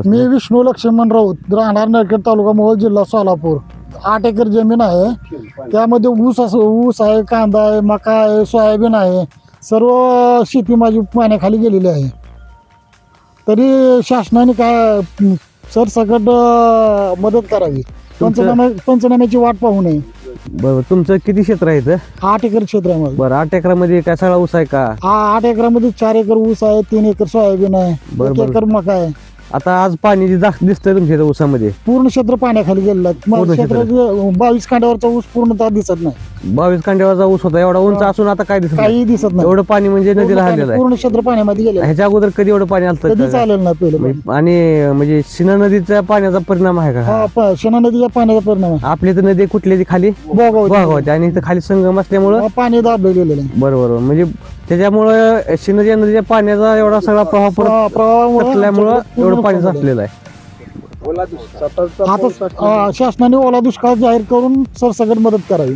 मी विष्णू लक्ष्मण राऊत, राहणार नरखेड, तालुका मोहोळ, जिल्हा सोलापूर. 8 एकर जमीन आहे. त्यामध्ये ऊस आहे, कांदा आहे, मका आहे, सोयाबीन आहे. सर्व शेती माझी पाण्याखाली गेलेली आहे. तरी शासनाने काय सरसकट मदत करावी. पंचनाम्याची वाट पाहू नये. बरोबर. तुमचं किती क्षेत्र आहे इथं? 8 एकर क्षेत्र आहे माझं. बरं, 8 एकरामध्ये काय सगळा ऊस आहे का? 8 एकरामध्ये 4 एकर ऊस आहे, 3 एकर सोयाबीन आहे, 1 एकर मका आहे. आता आज पाणी जे दिसतंय तुमच्या इथं ऊसामध्ये, पूर्ण क्षेत्र पाण्याखाली गेलेलं आहे. क्षेत्र 22 कांड्यावरचा ऊस पूर्णतः दिसत नाही. 22 कांड्यावरचा ऊस होता, एवढा उंच असून आता काय दिसत काही दिसत नाही. एवढं पाणी म्हणजे नदीला हल्लेलं आहे. पूर्ण क्षेत्र पाण्यामध्ये गेलं. ह्याच्या अगोदर कधी एवढं पाणी आलं कधीच आलेलं नाही पहिलं. आणि म्हणजे सिना नदीचा पाण्याचा परिणाम आहे का? शना नदीच्या पाण्याचा परिणाम आहे. आपली तर नदी कुठली ती खाली भोगावती आणि इथं खाली संगम असल्यामुळं पाणी दाबलं गेलेलं आहे. बरोबर. म्हणजे त्याच्यामुळं सिना नदीच्या पाण्याचा एवढा सगळा प्रभाव पडल्यामुळं एवढं पाणी साचलेलं आहे. आता शासनाने ओला दुष्काळ जाहीर करून सरसकट मदत करावी.